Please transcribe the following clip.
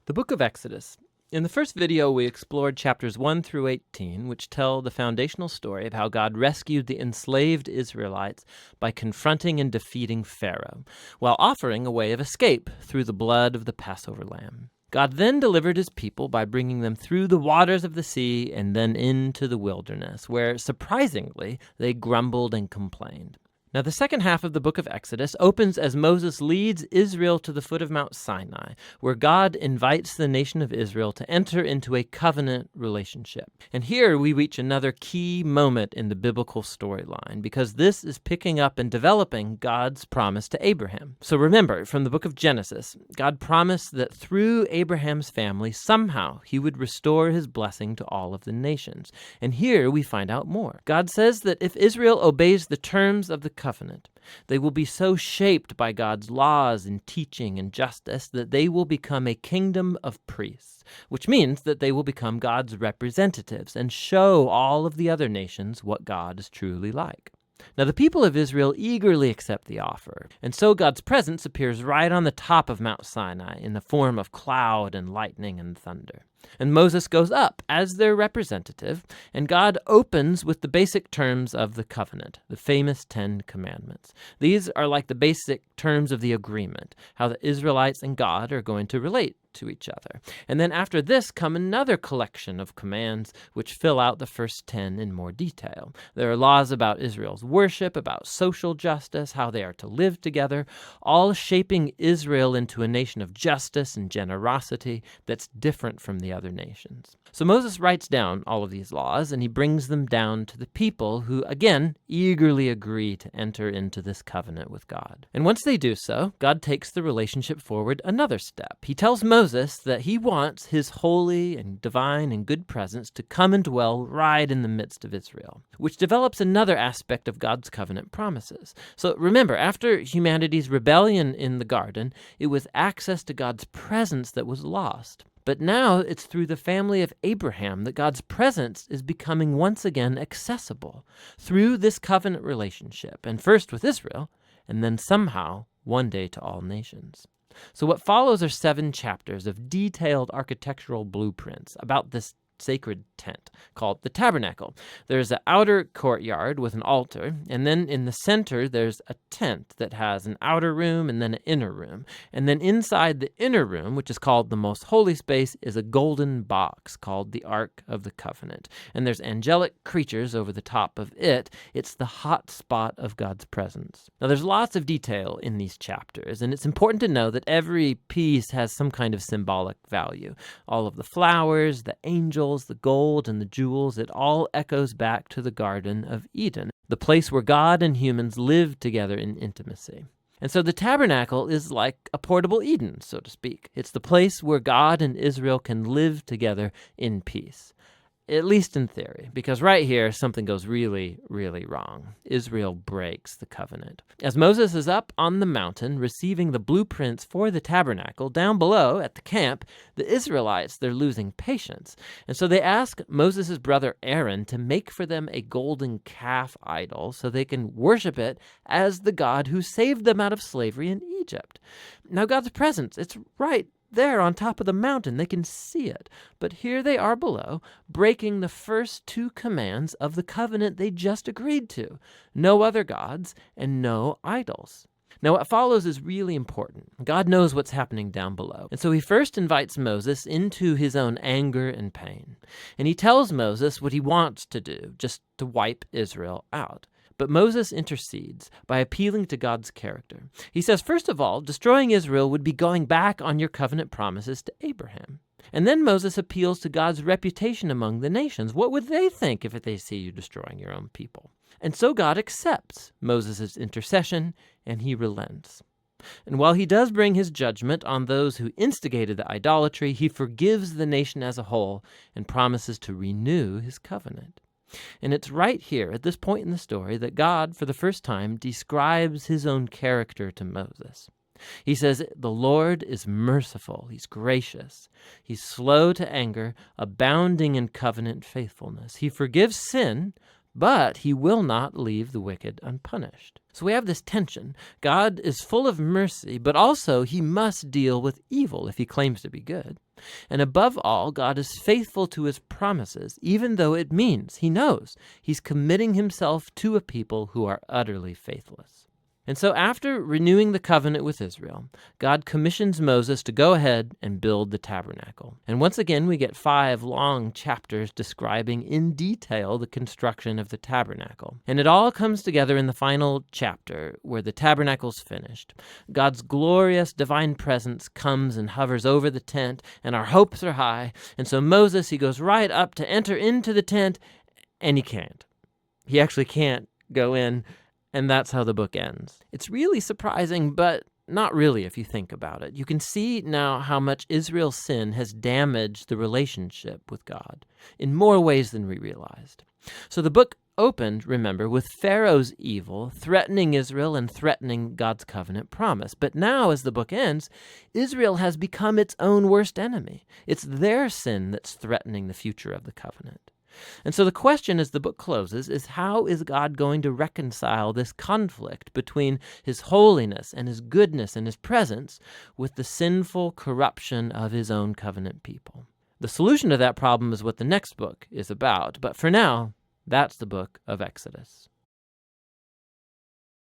The book of Exodus. In the first video, we explored chapters 1 through 18, which tell the foundational story of how God rescued the enslaved Israelites by confronting and defeating Pharaoh, while offering a way of escape through the blood of the Passover lamb. God then delivered his people by bringing them through the waters of the sea and then into the wilderness, where, surprisingly, they grumbled and complained. Now, the second half of the book of Exodus opens as Moses leads Israel to the foot of Mount Sinai, where God invites the nation of Israel to enter into a covenant relationship. And here we reach another key moment in the biblical storyline, because this is picking up and developing God's promise to Abraham. So remember, from the book of Genesis, God promised that through Abraham's family, somehow he would restore his blessing to all of the nations. And here we find out more. God says that if Israel obeys the terms of the covenant, they will be so shaped by God's laws and teaching and justice that they will become a kingdom of priests, which means that they will become God's representatives and show all of the other nations what God is truly like. Now, the people of Israel eagerly accept the offer, and so God's presence appears right on the top of Mount Sinai in the form of cloud and lightning and thunder. And Moses goes up as their representative, and God opens with the basic terms of the covenant, the famous 10 Commandments. These are like the basic terms of the agreement, how the Israelites and God are going to relate to each other. And then after this come another collection of commands which fill out the first 10 in more detail. There are laws about Israel's worship, about social justice, how they are to live together, all shaping Israel into a nation of justice and generosity that's different from the other nations. So Moses writes down all of these laws, and he brings them down to the people who, again, eagerly agree to enter into this covenant with God. And once they do so, God takes the relationship forward another step. He tells Moses that he wants his holy and divine and good presence to come and dwell right in the midst of Israel, which develops another aspect of God's covenant promises. So remember, after humanity's rebellion in the garden, it was access to God's presence that was lost. But now it's through the family of Abraham that God's presence is becoming once again accessible through this covenant relationship, and first with Israel, and then somehow one day to all nations. So what follows are 7 chapters of detailed architectural blueprints about this sacred tent called the tabernacle. There's an outer courtyard with an altar, and then in the center there's a tent that has an outer room and then an inner room. And then inside the inner room, which is called the most holy space, is a golden box called the Ark of the Covenant. And there's angelic creatures over the top of it. It's the hot spot of God's presence. Now there's lots of detail in these chapters, and it's important to know that every piece has some kind of symbolic value. All of the flowers, the angels, the gold, and the jewels, it all echoes back to the Garden of Eden, the place where God and humans lived together in intimacy. And so the tabernacle is like a portable Eden, so to speak. It's the place where God and Israel can live together in peace. At least in theory, because right here, something goes really, really wrong. Israel breaks the covenant. As Moses is up on the mountain receiving the blueprints for the tabernacle, down below at the camp, the Israelites, they're losing patience. And so they ask Moses' brother Aaron to make for them a golden calf idol so they can worship it as the God who saved them out of slavery in Egypt. Now God's presence, it's right there on top of the mountain. They can see it. But here they are below, breaking the first 2 commands of the covenant they just agreed to. No other gods and no idols. Now, what follows is really important. God knows what's happening down below. And so he first invites Moses into his own anger and pain. And he tells Moses what he wants to do, just to wipe Israel out. But Moses intercedes by appealing to God's character. He says, first of all, destroying Israel would be going back on your covenant promises to Abraham. And then Moses appeals to God's reputation among the nations. What would they think if they see you destroying your own people? And so God accepts Moses' intercession, and he relents. And while he does bring his judgment on those who instigated the idolatry, he forgives the nation as a whole and promises to renew his covenant. And it's right here, at this point in the story, that God, for the first time, describes his own character to Moses. He says, the Lord is merciful, he's gracious, he's slow to anger, abounding in covenant faithfulness. He forgives sin, but he will not leave the wicked unpunished. So we have this tension. God is full of mercy, but also he must deal with evil if he claims to be good. And above all, God is faithful to his promises, even though it means, he knows, he's committing himself to a people who are utterly faithless. And so after renewing the covenant with Israel, God commissions Moses to go ahead and build the tabernacle. And once again, we get 5 long chapters describing in detail the construction of the tabernacle. And it all comes together in the final chapter where the tabernacle's finished. God's glorious divine presence comes and hovers over the tent, and our hopes are high. And so Moses, he goes right up to enter into the tent, and he can't. He actually can't go in. And that's how the book ends. It's really surprising, but not really if you think about it. You can see now how much Israel's sin has damaged the relationship with God in more ways than we realized. So the book opened, remember, with Pharaoh's evil threatening Israel and threatening God's covenant promise. But now, as the book ends, Israel has become its own worst enemy. It's their sin that's threatening the future of the covenant. And so the question as the book closes is, how is God going to reconcile this conflict between his holiness and his goodness and his presence with the sinful corruption of his own covenant people? The solution to that problem is what the next book is about. But for now, that's the book of Exodus.